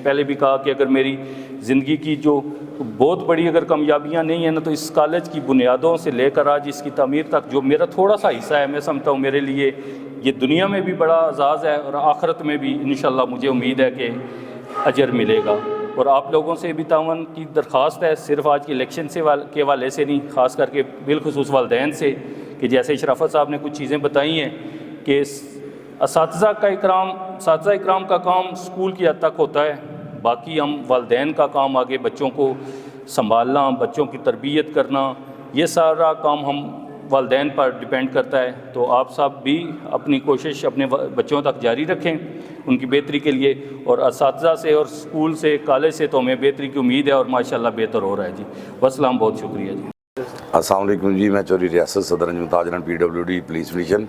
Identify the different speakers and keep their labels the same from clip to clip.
Speaker 1: پہلے بھی کہا کہ اگر میری زندگی کی جو بہت بڑی اگر کامیابیاں نہیں ہیں نا، تو اس کالج کی بنیادوں سے لے کر آج اس کی تعمیر تک جو میرا تھوڑا سا حصہ ہے، میں سمجھتا ہوں میرے لیے یہ دنیا میں بھی بڑا اعزاز ہے اور آخرت میں بھی انشاءاللہ مجھے امید ہے کہ اجر ملے گا۔ اور آپ لوگوں سے بھی تعاون کی درخواست ہے، صرف آج کے الیکشن کے حوالے سے نہیں، خاص کر کے بالخصوص والدین سے، کہ جیسے شرافت صاحب نے کچھ چیزیں بتائی ہیں کہ اساتذہ اکرام کا کام اسکول کی حد تک ہوتا ہے، باقی ہم والدین کا کام آگے بچوں کو سنبھالنا، بچوں کی تربیت کرنا، یہ سارا کام ہم والدین پر ڈیپینڈ کرتا ہے۔ تو آپ سب بھی اپنی کوشش اپنے بچوں تک جاری رکھیں ان کی بہتری کے لیے، اور اساتذہ سے اور اسکول سے کالج سے تو ہمیں بہتری کی امید ہے اور ماشاءاللہ بہتر ہو رہا ہے جی۔ والسلام، بہت شکریہ جی۔
Speaker 2: السلام علیکم جی، میں چوری ریاست صدر انجمن تاجران PWD پولیس ڈویژن۔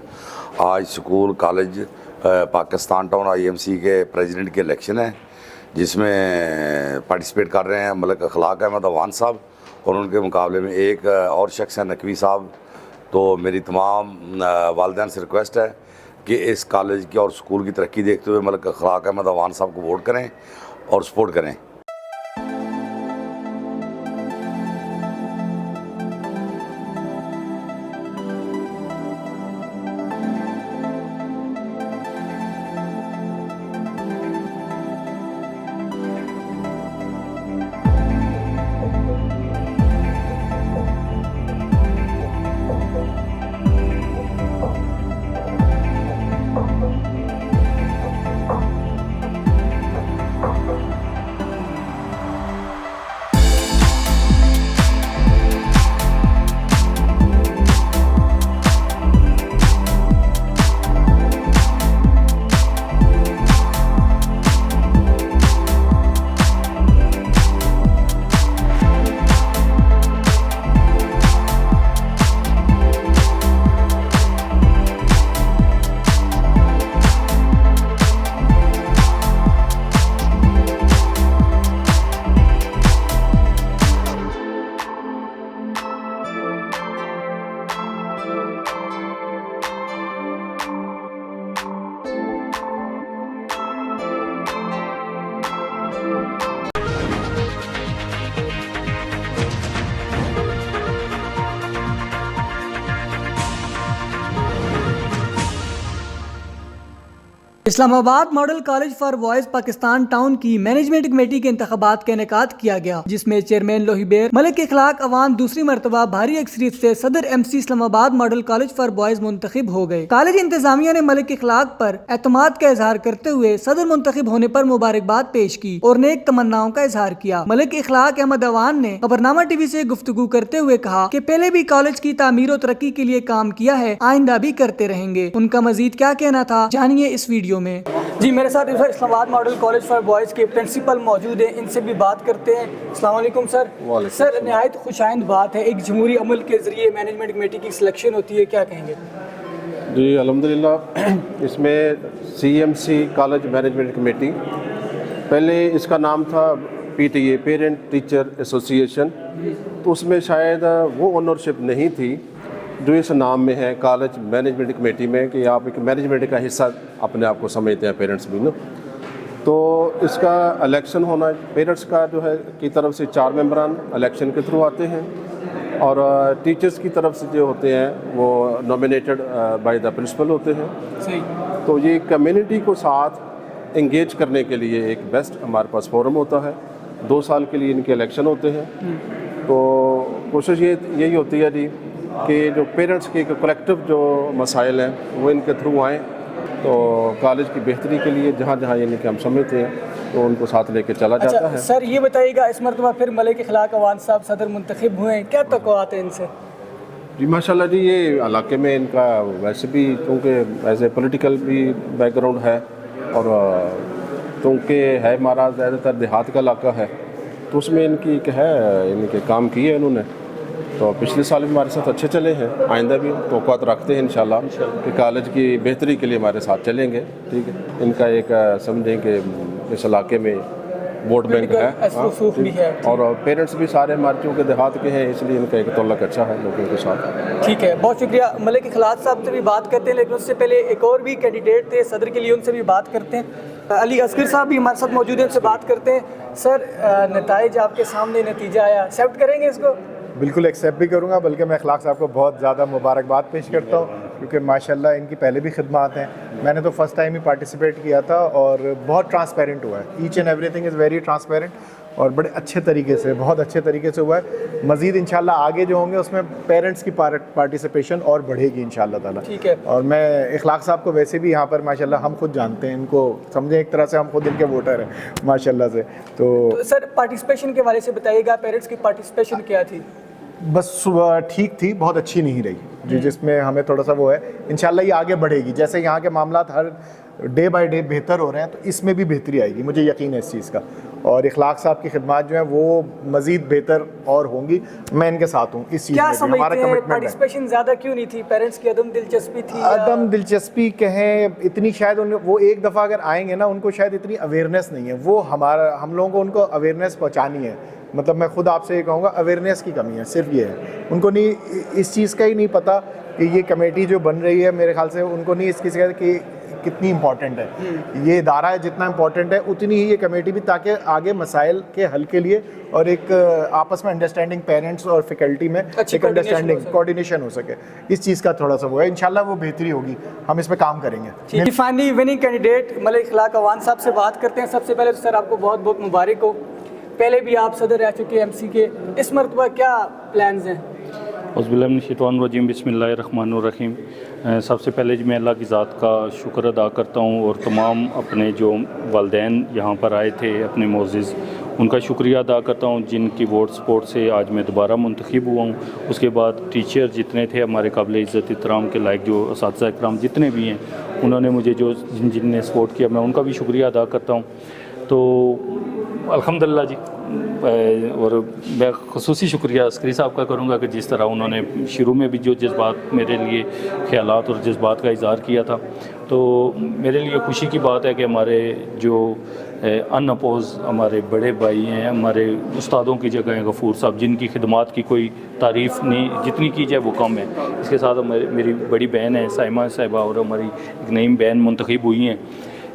Speaker 2: آج school college Pakistan town IMC کے پریزیڈنٹ کے الیکشن ہے، جس میں پارٹیسپیٹ کر رہے ہیں ملک اخلاق احمد اوان صاحب، اور ان کے مقابلے میں ایک اور شخص ہے نقوی صاحب۔ تو میری تمام والدین سے ریکویسٹ ہے کہ اس کالج کی اور اسکول کی ترقی دیکھتے ہوئے ملک اخلاق احمد اوان صاحب کو ووٹ کریں اور سپورٹ کریں۔
Speaker 3: اسلام آباد model college for boys Pakistan town کی مینجمنٹ کمیٹی کے انتخابات کا انعقاد کیا گیا، جس میں چیئرمین لوہی بیر ملک اخلاق اوان دوسری مرتبہ بھاری اکثریت سے صدر MC اسلام آباد ماڈل کالج فار بوائز منتخب ہو گئے۔ کالج انتظامیہ نے ملک اخلاق پر اعتماد کا اظہار کرتے ہوئے صدر منتخب ہونے پر مبارکباد پیش کی اور نیک تمناؤں کا اظہار کیا۔ ملک اخلاق احمد اوان نے خبرنامہ TV سے گفتگو کرتے ہوئے کہا کہ پہلے بھی کالج کی تعمیر و ترقی کے لیے کام کیا ہے، آئندہ بھی کرتے رہیں گے۔ ان کا مزید کیا کہنا تھا، جانیے اس ویڈیو میں۔ جی، میرے ساتھ اسلام آباد ماڈل کالج فار بوائز کے پرنسپل موجود ہیں، ان سے بھی بات کرتے ہیں۔ السلام علیکم سر۔ سر، نہایت خوش آئند بات ہے، ایک جمہوری عمل کے ذریعے مینجمنٹ کمیٹی کی سلیکشن ہوتی ہے، کیا کہیں گے؟
Speaker 4: جی الحمدللہ، اس میں CMC کالج مینجمنٹ کمیٹی، پہلے اس کا نام تھا PTA پیرنٹ ٹیچر ایسوسیشن، تو اس میں شاید وہ اونرشپ نہیں تھی جو اس نام میں ہے کالج مینجمنٹ کمیٹی میں، کہ آپ ایک مینجمنٹ کا حصہ اپنے آپ کو سمجھتے ہیں پیرنٹس بھی نا۔ تو اس کا الیکشن ہونا، پیرنٹس کا جو ہے کی طرف سے 4 ممبران الیکشن کے تھرو آتے ہیں، اور ٹیچرز کی طرف سے جو ہوتے ہیں وہ نومینیٹڈ بائی دا پرنسپل ہوتے ہیں۔ تو یہ کمیونٹی کو ساتھ انگیج کرنے کے لیے ایک بیسٹ ہمارے پاس فورم ہوتا ہے، 2 سال کے لیے ان کے الیکشن ہوتے ہیں۔ تو کوشش یہی ہوتی ہے جی کہ جو پیرنٹس کے کلیکٹیو جو مسائل ہیں وہ ان کے تھرو آئیں، تو کالج کی بہتری کے لیے جہاں جہاں یعنی کہ ہم سمجھتے ہیں تو ان کو ساتھ لے کے چلا جاتا ہے۔
Speaker 3: سر یہ بتائیے گا، اس مرتبہ پھر ملک اخلاق اوان صاحب صدر منتخب ہوئے ہیں، کیا توقعات ہیں ان سے؟
Speaker 4: جی ماشاءاللہ جی، یہ علاقے میں ان کا ویسے بھی کیونکہ ایز اے پولیٹیکل بھی بیک گراؤنڈ ہے، اور کیونکہ ہے ہمارا زیادہ تر دیہات کا علاقہ ہے، تو اس میں ان کی ایک ہے ان کے کام کیے انہوں نے، تو پچھلے سال بھی ہمارے ساتھ اچھے چلے ہیں، آئندہ بھی توقعات رکھتے ہیں انشاءاللہ کہ کالج کی بہتری کے لیے ہمارے ساتھ چلیں گے۔ ٹھیک ہے، ان کا ایک سمجھیں کہ اس علاقے میں ووٹ بینک ہے، اور پیرنٹس بھی سارے ہمارے چونکہ دیہات کے ہیں، اس لیے ان کا ایک تعلق اچھا ہے لوگوں کے ساتھ۔
Speaker 3: ٹھیک ہے، بہت شکریہ۔ ملک اخلاق صاحب سے بھی بات کرتے ہیں، لیکن اس سے پہلے ایک اور بھی کینڈیڈیٹ تھے صدر کے لیے، ان سے بھی بات کرتے ہیں۔ علی اصغر صاحب بھی ہمارے ساتھ موجود ہیں، ان سے بات کرتے ہیں. سر نتائج آپ کے سامنے، نتیجہ آیا، ایکسیپٹ کریں گے اس کو؟
Speaker 5: بالکل ایکسیپٹ بھی کروں گا، بلکہ میں اخلاق صاحب کو بہت زیادہ مبارکباد پیش کرتا ہوں، کیونکہ ماشاءاللہ ان کی پہلے بھی خدمات ہیں. میں نے تو فرسٹ ٹائم ہی پارٹیسپیٹ کیا تھا اور بہت ٹرانسپیرنٹ ہوا ہے. Each and everything is very transparent اور بڑے اچھے طریقے سے، بہت اچھے طریقے سے ہوا ہے. مزید انشاءاللہ آگے جو ہوں گے اس میں پیرنٹس کی پارٹیسپیشن اور بڑھے گی انشاءاللہ تعالیٰ.
Speaker 3: ٹھیک ہے.
Speaker 5: اور میں اخلاق صاحب کو ویسے بھی یہاں پر ماشاءاللہ ہم خود جانتے ہیں، ان کو سمجھیں ایک طرح سے ہم خود ان کے ووٹر ہیں ماشاءاللہ سے. تو
Speaker 3: سر پارٹیسپیشن کے حوالے سے بتائیے گا، پیرنٹس کی پارٹیسپیشن کیا تھی؟
Speaker 5: بس ٹھیک تھی، بہت اچھی نہیں رہی جی، جس میں ہمیں تھوڑا سا وہ ہے. انشاءاللہ یہ آگے بڑھے گی، جیسے یہاں کے معاملات ہر ڈے بائی ڈے بہتر ہو رہے ہیں تو اس میں بھی بہتری آئے گی، مجھے یقین ہے اس چیز کا. اور اخلاق صاحب کی خدمات جو ہیں وہ مزید بہتر اور ہوں گی. میں ان کے ساتھ ہوں اس چیز
Speaker 3: کیا
Speaker 5: میں بھی. ہمارا
Speaker 3: سمجھتے ہیں
Speaker 5: کمٹمنٹ ہے.
Speaker 3: پارٹیسپیشن زیادہ کیوں نہیں تھی؟ پیرنٹس کی عدم دلچسپی تھی؟
Speaker 5: عدم دلچسپی کہیں اتنی، شاید وہ ایک دفعہ اگر آئیں گے نا ان کو شاید اتنی اویئرنیس نہیں ہے. وہ ہم لوگوں کو ان کو اویئرنیس پہنچانی ہے. مطلب میں خود آپ سے یہ کہوں گا اویئرنیس کی کمی ہے، صرف یہ ہے. ان کو نہیں اس چیز کا ہی نہیں پتہ کہ یہ کمیٹی جو بن رہی ہے، میرے خیال سے ان کو نہیں اس چیز کا کہ کتنی امپورٹنٹ ہے یہ ادارہ ہے. جتنا امپورٹنٹ ہے اتنی ہی یہ کمیٹی بھی، تاکہ آگے مسائل کے حل کے لیے اور ایک آپس میں انڈرسٹینڈنگ پیرنٹس اور فیکلٹی میں ایک انڈرسٹینڈنگ کوآرڈینیشن ہو سکے. اس چیز کا تھوڑا سا وہ ہے. انشاءاللہ وہ بہتری ہوگی، ہم اس پہ کام کریں گے.
Speaker 3: فائنلی وننگ کینڈیڈیٹ ملک اخلاق اوان صاحب سے بات کرتے ہیں. سب سے پہلے تو سر آپ کو بہت بہت مبارک ہو. پہلے بھی آپ صدر رہ چکے ایم سی کے، اس مرتبہ کیا پلانز ہیں؟
Speaker 1: اعوذ باللہ من الشیطان الرجیم، بسم اللہ الرحمن الرحیم. سب سے پہلے میں اللہ کی ذات کا شکر ادا کرتا ہوں اور تمام اپنے جو والدین یہاں پر آئے تھے اپنے معزز، ان کا شکریہ ادا کرتا ہوں جن کی ووٹ سپورٹ سے آج میں دوبارہ منتخب ہوا ہوں. اس کے بعد ٹیچر جتنے تھے ہمارے قابل عزت احترام کے لائق، جو اساتذہ اکرام جتنے بھی ہیں، انہوں نے مجھے جن نے سپورٹ کیا، میں ان کا بھی شکریہ ادا کرتا ہوں. تو الحمدللہ جی. اور میں خصوصی شکریہ عسکری صاحب کا کروں گا کہ جس طرح انہوں نے شروع میں بھی جو جذبات میرے لیے خیالات اور جذبات کا اظہار کیا تھا، تو میرے لیے خوشی کی بات ہے کہ ہمارے جو ان اپوز ہمارے بڑے بھائی ہیں، ہمارے استادوں کی جگہ ہیں غفور صاحب، جن کی خدمات کی کوئی تعریف نہیں، جتنی کی جائے وہ کم ہے. اس کے ساتھ میری بڑی بہن ہے سائمہ صاحبہ اور ہماری ایک نئی بہن منتخب ہوئی ہیں.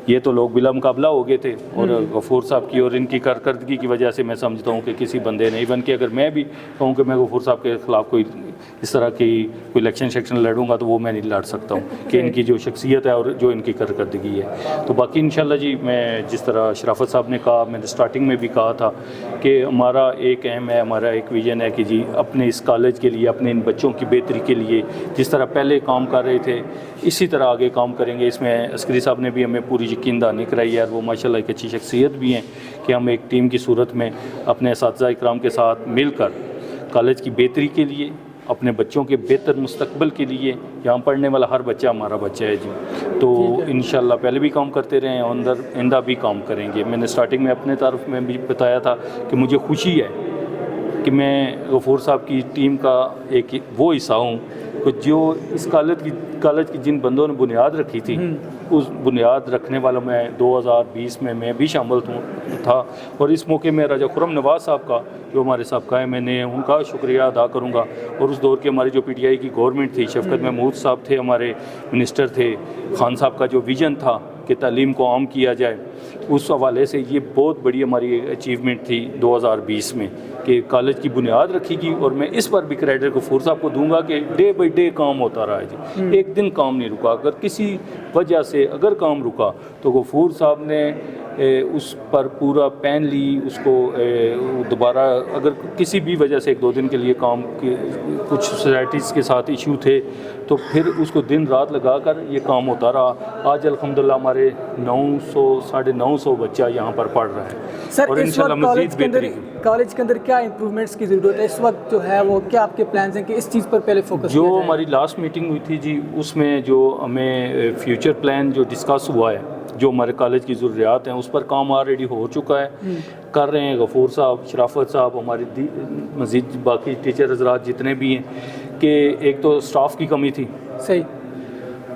Speaker 1: یہ تو لوگ بلا مقابلہ ہو گئے تھے، اور غفور صاحب کی اور ان کی کارکردگی کی وجہ سے میں سمجھتا ہوں کہ کسی بندے نے، ایون کہ اگر میں بھی کہوں کہ میں غفور صاحب کے خلاف کوئی اس طرح کی کوئی الیکشن لڑوں گا تو وہ میں نہیں لڑ سکتا ہوں، کہ ان کی جو شخصیت ہے اور جو ان کی کارکردگی ہے. تو باقی انشاءاللہ جی، میں جس طرح شرافت صاحب نے کہا، میں نے سٹارٹنگ میں بھی کہا تھا کہ ہمارا ایک اہم ہے، ہمارا ایک ویژن ہے کہ جی اپنے اس کالج کے لیے، اپنے ان بچوں کی بہتری کے لیے جس طرح پہلے کام کر رہے تھے اسی طرح آگے کام کریں گے. اس میں عسکری صاحب نے بھی ہمیں پوری یقین دہانی کرائی ہے، اور وہ ماشاءاللہ ایک اچھی شخصیت بھی ہیں کہ ہم ایک ٹیم کی صورت میں اپنے اساتذہ اکرام کے ساتھ مل کر کالج کی بہتری کے لیے، اپنے بچوں کے بہتر مستقبل کے لیے، یہاں پڑھنے والا ہر بچہ ہمارا بچہ ہے جی. تو انشاءاللہ پہلے بھی کام کرتے رہے ہیں، آئندہ بھی کام کریں گے. میں نے سٹارٹنگ میں اپنے تعارف میں بھی بتایا تھا کہ مجھے خوشی ہے کہ میں غفور صاحب کی ٹیم کا ایک وہ حصہ ہوں کہ جو اس کالج کی جن بندوں نے بنیاد رکھی تھی، اس بنیاد رکھنے والوں میں 2020 میں بھی شامل تھا. اور اس موقع میں راجہ خرم نواز صاحب کا جو ہمارے سابقہ ہے، میں نے ان کا شکریہ ادا کروں گا. اور اس دور کی ہماری جو پی ٹی آئی کی گورنمنٹ تھی، شفقت محمود صاحب تھے ہمارے منسٹر تھے، خان صاحب کا جو ویژن تھا کہ تعلیم کو عام کیا جائے، اس حوالے سے یہ بہت بڑی ہماری اچیومنٹ تھی 2020 میں کہ کالج کی بنیاد رکھی گی. اور میں اس پر بھی کریڈٹ غفور صاحب کو دوں گا کہ ڈے بائی ڈے کام ہوتا رہا ہے جی. ایک دن کام نہیں رکا. اگر کسی وجہ سے اگر کام رکا تو غفور صاحب نے اس پر پورا پین لی، اس کو دوبارہ، اگر کسی بھی وجہ سے 1-2 دن کے لیے کام کی کچھ سوسائٹیز کے ساتھ ایشو تھے تو پھر اس کو دن رات لگا کر یہ کام ہوتا رہا. آج الحمدللہ ہمارے 900-950 بچہ یہاں پر پڑھ رہا ہے.
Speaker 3: سر
Speaker 1: اور
Speaker 3: اس
Speaker 1: انشاءاللہ
Speaker 3: وقت
Speaker 1: مزید بہتری
Speaker 3: کالج کے اندر کیا امپرومنٹس کی ضرورت ہے اس وقت جو ہے، وہ کیا آپ کے پلانز ہیں کہ اس چیز پر پہلے فوکس
Speaker 1: جو ہماری لاسٹ میٹنگ ہوئی تھی جی، اس میں جو ہمیں فیوچر پلان جو ڈسکس ہوا ہے، جو ہمارے کالج کی ضروریات ہیں، اس پر کام آلریڈی ہو چکا ہے، کر رہے ہیں غفور صاحب، شرافت صاحب، ہمارے مزید باقی ٹیچر حضرات جتنے بھی ہیں. کہ ایک تو سٹاف کی کمی تھی،
Speaker 3: صحیح،